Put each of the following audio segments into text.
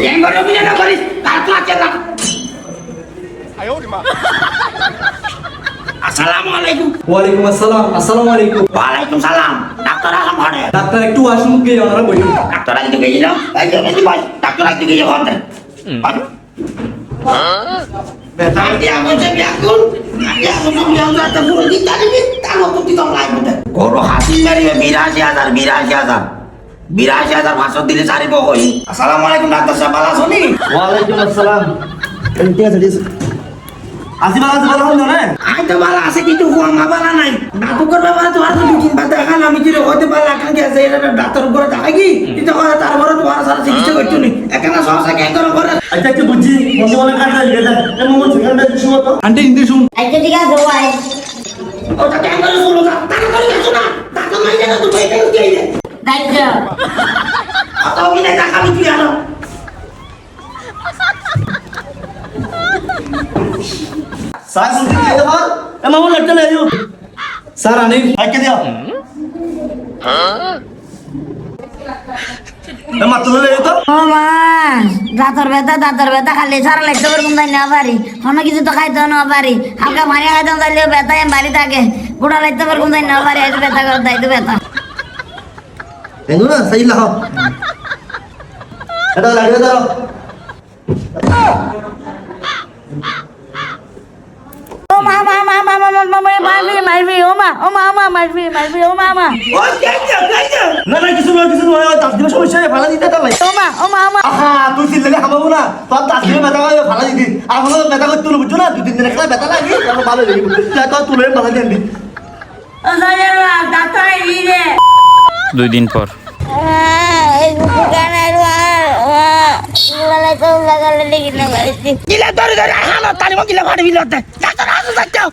yang baru punya nak baris kartu aja lah. Assalamualaikum. Waalaikumsalam. Assalamualaikum. Waalaikumsalam. Dokter Alam ada. Doctor একটু আসুন কে ওনারা বলি Dokter lagi juga ini, ayo nanti bos. Dokter lagi juga konten. Nanti aku sebiakun, nanti aku bilang kata burung kita ini tahu tuh kita lain udah. Guru hati dari birasi azar masuk di sari pokoknya. Assalamualaikum dokter Sabala Suni. ওয়ালাইকুম আসসালাম ঠিক আছে ঠিক আছে আসিবালা হলো না Ada bala asik itu uang bala naik. Nah tukar bapak tuh harus bikin batakan kami tidak hote bala kan kayak saya ada dokter guru tak lagi. Itu kalau taruh baru tuh harus harus gitu gitu nih. Karena soal saya kayak orang guru. আচ্ছা একটু বুঝি মনে মনে কাটে গেছে এমন মন থেকে বেশি সময় তো আন্টি হিন্দি শুন আচ্ছা ঠিক আছে ভাই Oh tak kayak orang solo tak. Tak kalau yang sudah. Tak kalau yang tuh kayak kayak ini. দায়িত্ব Atau ini tak kami dia loh. Sir শুনতে কি দেব এমন মন লাগতে না ইউ স্যার আনি আইকে দিও এমন তো হলে তো ও মা দাঁতর ব্যথা খালি সারা লাগতে পারবো তাই না পারি কোনো কিছু তো খাইতে না পারি হালকা পানি খাইতাম তাইলেও ব্যথা এম বাড়ি থাকে গোড়া লাগতে পারবো তাই না পারি আজ ব্যথা করে তাই তো ব্যথা এনো না সহি লাও এটা লাগিয়ে দাও ও মা মারবি ও মা মারবি ও মা Oh kaya. না না কিছু নয় দাস দিবে সমস্যা ফালা দিতে তাই ও মা আহা তুই দিলে হামাবো না তোর দাস দিবে ব্যথা হয় ফালা দিতি আর হলো ব্যথা করতে বুঝছো না দুই তিন দিন একটা ব্যথা লাগে তারপর ভালো লাগে যা তো তুলে ভালো দেন দি ও সাজের ডাক্তার ইরে 2 দিন পর এই বুকানের তো লাগালে লেগে না গাইছি Gila dari halo tadi mau gila pada bilang teh. Dokter asal saja.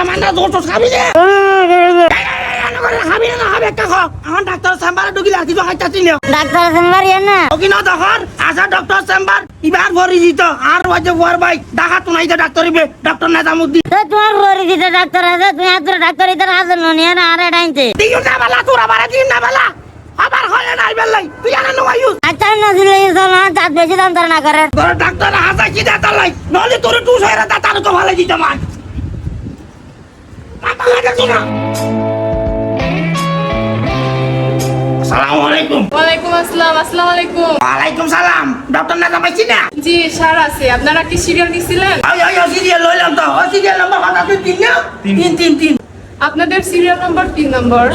Mana dosa kami deh. Kami na kami kakak. Ang dokter sambar dugi lagi tuh kaca sini. Doctor chamber না Oke no dokter. Asa dokter sambar. Ibar bori dito. Ar wajah war baik. Dah tuh naik dokter ibe. Dokter Nazamudin. তো তোমার ঘরে দিতে doctor আছে তুমি আত্র doctor ইতার হাজার ননি আর আরে ডাইতে Tinggal na bala tura bara tim na bala. Abar hoya na ibelai. Tu yana no ayus. আচ্ছা না দিলে না চাঁদ বেশি দাম তার না করে Gor dokter asa kita talai. Noli turu tu saya rata taruh ke bala di teman. Apa ada suna? Assalamualaikum. ওয়ালাইকুম আসসালাম আসসালামু আলাইকুম Waalaikumsalam. Dokter Nazam Cina. জি স্যার আছে আপনারা কি সিরিয়াল দিছিলেন Ayo serial lo yang tahu. Serial nomor kata tinnya. Tin. আপনাদের serial number 3 নম্বর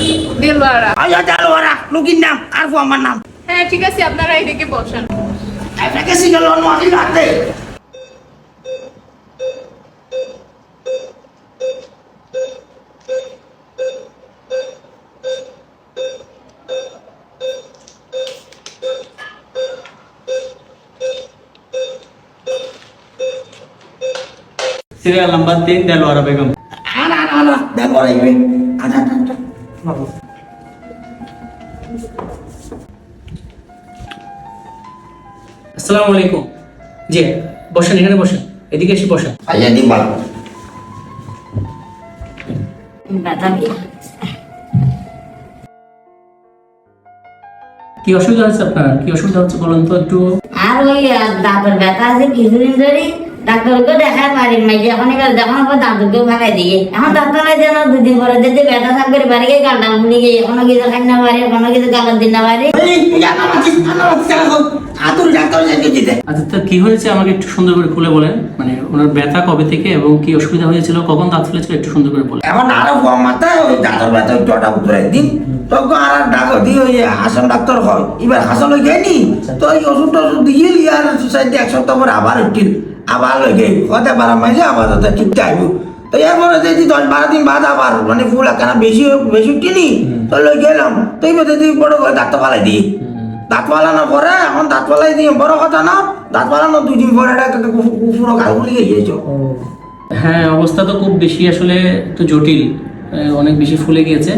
Delwara Ayo jalan orang. Lu ginam. Arfu aman nam. হ্যাঁ ঠিক আছে আপনারা এদিকে বসেন Efeknya sih kalau mau hati. Serial number 3 Delwara Begum Anak. Dan orang ini. Ada. আসসালামু আলাইকুম জি বসেন এখানে বসেন এদিকে এসে বসেন Saya timbal. ব্যথা কি অসুবিধা হচ্ছে আপনার কি অসুবিধা হচ্ছে বলুন তো একটু আর ওই দাঁতের ব্যথা আছে কিছুদিন ধরে ডাক্তারকে দেখায় পারি মাইজে এখন যখন পর দাঁতকেও ভাগাই দিয়ে এখন ডাক্তার যেন দুদিন পরে যদি ব্যথা থাকবে বাড়ি গিয়ে গালটা মুনি গিয়ে এখনো কিছু খাই না পারে এখনো কিছু গালার দিন না পারে Jangan masih jangan. Atur jatuh jadi tidak. আচ্ছা তো কি হয়েছে আমাকে একটু সুন্দর করে খুলে বলেন মানে ওনার ব্যথা কবে থেকে এবং কি অসুবিধা হয়েছিল কখন দাঁত ফেলেছিল একটু সুন্দর করে বলেন Emang ada buang mata, jatuh batu itu ada putra ini. Toko arah dago dia ya asam dokter kau. Ibarat asam lagi ni. Tuh yo sudah dia liar susah dia eksoto berabar itu. Abal lagi. Kata barang macam apa tuh kita itu. তো এরপরে যদি 10-12 দিন বাদ আবার মানে ফুল কেন বেশি বেশি উঠিনি তো লই গেলাম তো এইবার যদি বড় করে দাঁত পালাই দিই দাঁত পালানোর পরে এখন দাঁত পালাই দিই বড় কথা না দাঁত পালানোর 2 দিন পরে পুরো গাল ফুলে গিয়েছো হ্যাঁ, অবস্থা তো খুব বেশি আসলে একটু জটিল, অনেক বেশি ফুলে গিয়েছে।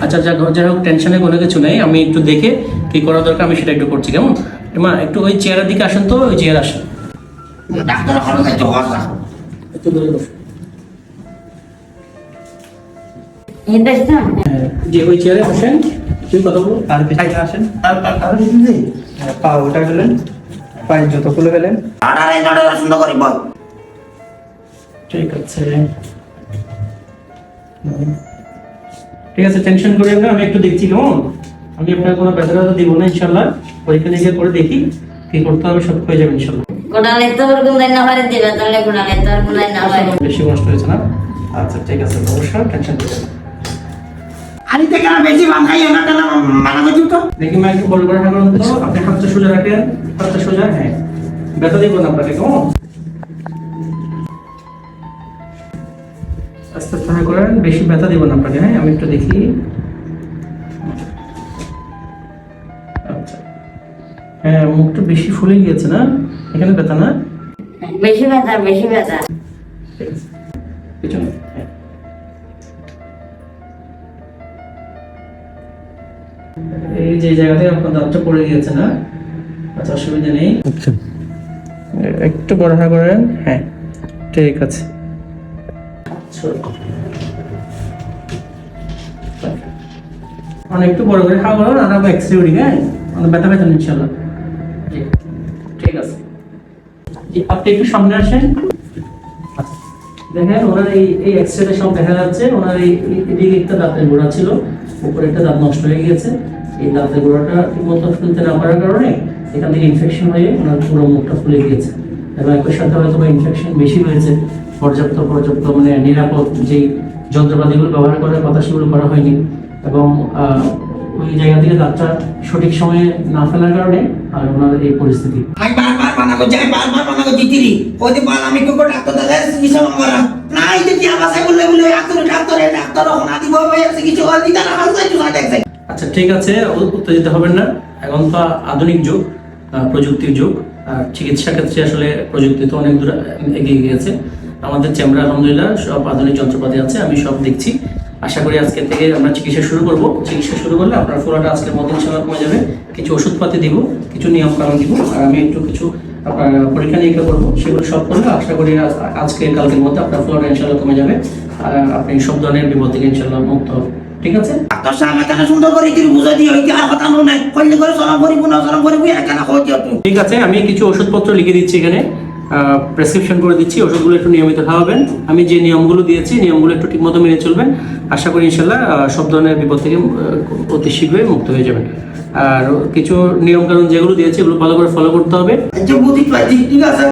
আচ্ছা যাই হোক, টেনশনে কোনো কিছু নেই, আমি একটু দেখে কি করা দরকার আমি সেটা একটু করছি। কেমন মা, একটু ওই চেয়ারের দিকে আসেন তো, ওই চেয়ার আসেন। ডাক্তার খরচ একটু খরচা একটু দূরে বসুন। হ্যাঁ, যে ওই চেয়ারে বসেন, তুমি কথা বলো। আর পিছনে আসেন, আর পিছনে পা ওটা গেলেন, পায়ের জুতো খুলে গেলেন। আড়াই সুন্দর করি বল। ঠিক আছে, ঠিক আছে, টেনশন করেন না, আমি একটু দেখছি। কেমন, আমি আপনার কোনো ব্যথা দিব না ইনশাল্লাহ। পরীক্ষা নিরীক্ষা করে দেখি কি করতে হবে, সব হয়ে যাবে ইনশাল্লাহ। গোটালে তো ওরকম দেন না পারে দিবে, তাহলে গোটালে তো আর গুলাই না হয়। বেশি কষ্ট হয়েছে না? আচ্ছা ঠিক আছে, অবশ্যই টেনশন করবেন না। আরে দেখে না বেশি বান খাইও না, কেন মানা করছি তো। দেখি মা, একটু বল করে হাঁটুন তো, আপনি হাতটা সোজা রাখেন, হাতটা সোজা। হ্যাঁ, ব্যথা দিব না আপনাকে। কেমন, আস্তে আস্তে হ্যাঁ করেন, বেশি ব্যথা দিব না আপনাকে। হ্যাঁ, আমি একটু দেখি। আচ্ছা, হ্যাঁ, মুখটা বেশি ফুলে গিয়েছে না, এখানে ব্যথা না? বেশি ব্যথা, বেশি ব্যথা। ঠিক আছে, পিছনে। হ্যাঁ, এই যে জায়গাতে আপনার দাঁতটা পড়ে গিয়েছে না? আচ্ছা, অসুবিধা নেই, একটু পড়াশোনা করেন। হ্যাঁ, ঠিক আছে। মানে একটু বড় করে খাওয়া বলো, আর আমরা এক্সরে করি। হ্যাঁ, মানে ব্যথা পেতেন ইনশাল্লাহ। জি, ঠিক আছে। জি, আপনি একটু সামনে আসেন। আচ্ছা, দেখেন ওনার এই এক্সরেতে সব দেখা যাচ্ছে, ওনার এদিকে একটা দাঁতের গোড়া ছিল, উপরে একটা দাঁত নষ্ট হয়ে গিয়েছে। এই দাঁতের গোড়াটা ঠিকমতো খুলতে না পারার কারণে এখান থেকে ইনফেকশন হয়ে ওনার পুরো মুখটা ফুলে গিয়েছে, এবং একই সাথে হয়তো ইনফেকশন বেশি হয়েছে। পর্যাপ্ত মানে নিরাপদ যে যন্ত্রপাতিগুলো ব্যবহার করার কথা সেগুলো করা হয়নি, এবং ওই জায়গা থেকে দাঁতটা সঠিক সময়ে না ফেলার কারণে আর ওনার এই পরিস্থিতি। আমি বারবার মানা করছি, তিরি ওই যে বল আমি কোকো ডাক্তার দেখাই চিকিৎসা করা না। এই যে কি আবাসে বললে ডাক্তার না দিব চিকিৎসা করে দিতে না হাল চাইছো না দেখছে। আচ্ছা ঠিক আছে, উত্তেজিত হবেন না। এখন তো আধুনিক যুগ, প্রযুক্তির যুগ, আর চিকিৎসা ক্ষেত্রে আসলে প্রযুক্তি তো অনেক দূর এগিয়ে গিয়েছে। আমাদের চেম্বারে আলহামদুলিল্লাহ সব আধুনিক যন্ত্রপাতি আছে, আমি সব দেখছি। আশা করি আজকে থেকে আমরা চিকিৎসা শুরু করব। চিকিৎসা শুরু করলে আপনার ফোলাটা আজকের মধ্যে ইনশাআল্লাহ কমে যাবে। কিছু ওষুধপাতি দিব, কিছু নিয়ম কানুন দিব, আর আমি একটু কিছু আপনার পরীক্ষা নিরীক্ষা করবো। সেগুলো সব করলে আশা করি আজকে কালকের মধ্যে আপনার ফোলাটা ইনশাআল্লাহ কমে যাবে, আর আপনি সব ধরনের বিপদ থেকে ইনশাআল্লাহ মুক্ত হবেন। ঠিক আছে? ডাক্তার সাহেব এখানে সুন্দর করে কি বুঝাই দিও, এই আর কথা নুনে কইলে করে চলা করিব না চলা করিব এখানে কই দিও তুই। ঠিক আছে, আমি কিছু ওষুধপত্র লিখে দিচ্ছি এখানে, প্রেসক্রিপশন করে দিচ্ছি। ওষুধগুলো একটু নিয়মিত খাওয়াবেন। আমি যে নিয়মগুলো দিয়েছি নিয়মগুলো একটু ঠিকমতো মেনে চলবেন। আশা করি ইনশাল্লাহ সব ধরনের বিপদ থেকে অতি শীঘ্রই মুক্ত হয়ে যাবেন। আর কিছু নিয়ম কানুন যেগুলো দিয়েছি এগুলো ভালো করে ফলো করতে হবে। যে বুঝি পাইছি, ঠিক আছে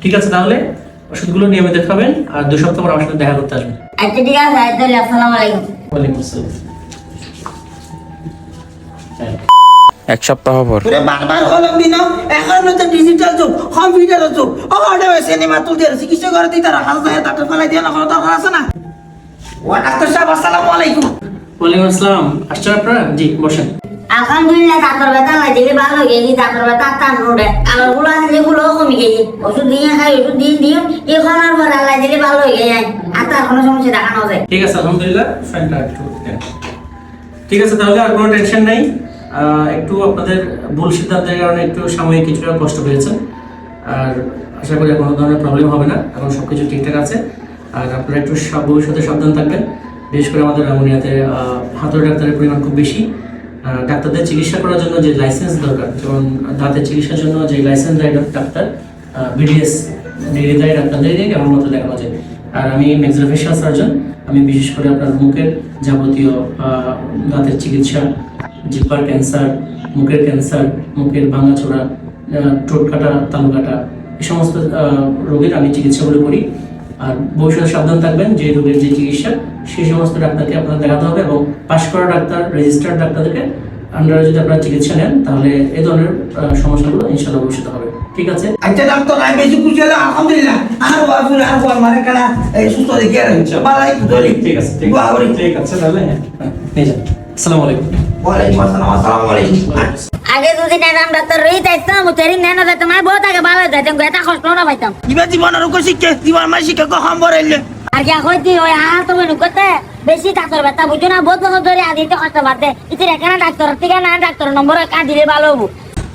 ঠিক আছে, তাহলে ওষুধগুলো নিয়মিত খাবেন, আর 2 সপ্তাহ পর আমার সাথে দেখা করতে আসবেন। আচ্ছা ঠিক আছে, তাহলে আসসালামু আলাইকুম। ওয়ালাইকুম আসসালাম। এক সপ্তাহ পর তোরে বারবার হলাম দিন এখন তো ডিজিটাল যুগ, কম্পিউটার যুগ। ওটা সিনেমা তুলতে চিকিৎসা করে দিই তারা হাল যায় ডাক্তার ফেলাই দিয়ে না কোনো দরকার আছে না। ও ডাক্তার সাহেব আসসালামু আলাইকুম। ওয়ালাইকুম আসসালাম। আসছেন আপনারা? জি, বসেন। আলহামদুলিল্লাহ, দাঁতর ব্যথা নাই দিলে ভালো হয়ে গেছি। দাঁতর ব্যথা টান রোডে কালার গুলো আছে যেগুলো কমে গেছে। ওষুধ দিয়ে খাই, ওষুধ দিয়ে দিও, এখন আর পর আল্লাহ দিলে ভালো হয়ে গেছে। আর তার কোনো সমস্যা দেখানো যায়। ঠিক আছে, আলহামদুলিল্লাহ। ফ্যানটা একটু দেন। ঠিক আছে, তাহলে আর কোনো টেনশন নাই। একটু আপনাদের ভুল সিদ্ধান্তের কারণে একটু সাময়িক কিছুটা কষ্ট পেয়েছেন, আর আশা করি কোনো ধরনের প্রবলেম হবে না। এখন সব কিছু ঠিকঠাক আছে। আর আপনারা একটু ভবিষ্যতে সাবধান থাকবেন। বিশেষ করে আমাদের রাঙ্গুনিয়াতে হাতুড়ে ডাক্তারের পরিমাণ খুব বেশি। ডাক্তারদের চিকিৎসা করার জন্য যে লাইসেন্স দরকার, যেমন দাঁতের চিকিৎসার জন্য যে লাইসেন্স দেয় ডাক্তার, বিডিএস ডিগ্রি দেয় ডাক্তারদেরকে কেবলমাত্র দেখানো যায়। আর আমি ম্যাক্সিলোফেশিয়াল সার্জন। আমি বিশেষ করে আপনার মুখের যাবতীয় দাঁতের চিকিৎসা, জিহ্বার ক্যান্সার, মুখের ক্যান্সার, মুখের ভাঙাচোরা, ঠোঁট কাটা, তালু কাটা, এই সমস্ত রোগের আমি চিকিৎসাগুলো করি। আর ভবিষ্যতে সাবধান থাকবেন, যে রোগের যে চিকিৎসা সেই সমস্ত ডাক্তারকে আপনার দেখাতে হবে, এবং পাশ করা ডাক্তার, রেজিস্টার্ড ডাক্তারদেরকে আন্ডারে যদি আপনারা চিকিৎসা নেন তাহলে এই ধরনের সমস্যাগুলো ইনশাআল্লাহ ভবিষ্যতে হবে। ঠিক আছে? আচ্ছা ডাক্তার আমি বেশি খুশি হলাম আলহামদুলিল্লাহ। আর বাবুর আর বল মানে কেন এই সুস্থ দেখে বালাই ধরি। ঠিক আছে, ঠিক আছে, ঠিক আছে, তাহলে নিয়ে যান। আসসালামু আলাইকুম। ওয়ালাইকুম আসসালাম। আসসালামু আলাইকুম। আগে যদি নাম ডাক্তার রই যাইতাম তেরি নেনা যাইতাম আমি বহুত আগে ভালো যাইতাম এটা কষ্ট না পাইতাম ইবার জীবন আর কো শিখে জীবন মাই শিখে কো খবর আইলে আর কি কইতি ওই তুমি নুকতে বেশি ডাক্তার ব্যথা বুঝছো না বহুত বছর ধরে আদিতে কষ্ট বাদে ইতির এখানে ডাক্তার থেকে না ডাক্তার নম্বর কা দিলে ভালো হবো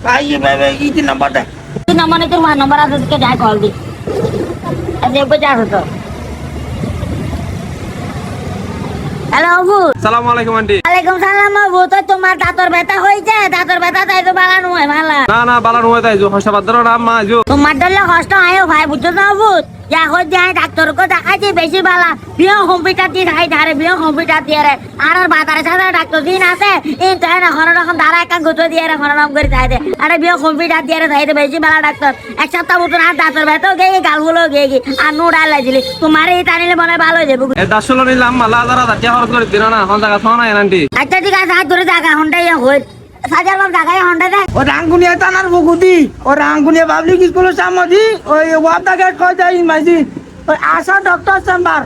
ভাই ভাই ইতি নাম্বার দে তুই নম্বর তোর মা নম্বর আছে তোকে যাই কল দি আজ একবার যা হতো হ্যালো আবু সালামু আলাইকুম আন্টি ওয়ালাইকুম সালাম আবু তো তোমার দাঁতর ব্যথা হইছে দাঁতর ব্যথা তাই তো বালা নয় ভালা না না বালা নয় তাই হাসপাতাল নাম মা আইজো তোমার দলে কষ্ট আয়ো ভাই বুঝছো না আবু যা হই যাই ডাক্তার কো দেখাইছি বেশি বালা বিয় কম্পিউটার দিয়ে দেখাই ধারে বিয় কম্পিউটার দিয়ে রে আর বাজারে সাথে ডাক্তার দিন আছে এই তাই না হর রকম ধারা একটা গুতো দিয়ে রে হর নাম করে তাই দে আরে বিয় কম্পিউটার দিয়ে রে তাই দে বেশি বালা ডাক্তার এক সপ্তাহ মতো না দাঁতর ব্যথা গেই গালগুলো গেই আর নুডা লাগিলি তোমার এই টানিলে মনে ভালো হয়ে যাবে এ দাসলো নিলাম মালা দারা দাতিয়া খরচ করে দিনা না হন জায়গা থানা আন্টি আচ্ছা ঠিক আছে হাত ধরে জায়গা হন্ডাই হই সাজার বাম জায়গায় হন্ডা দেয় ও রাঙ্গুনিয়া তানার বগুদি ও রাঙ্গুনিয়া পাবলিক স্কুলের সামনে ওই ওয়াদা গেট কয় যাই মাঝি ওই আশা ডক্টর চেম্বার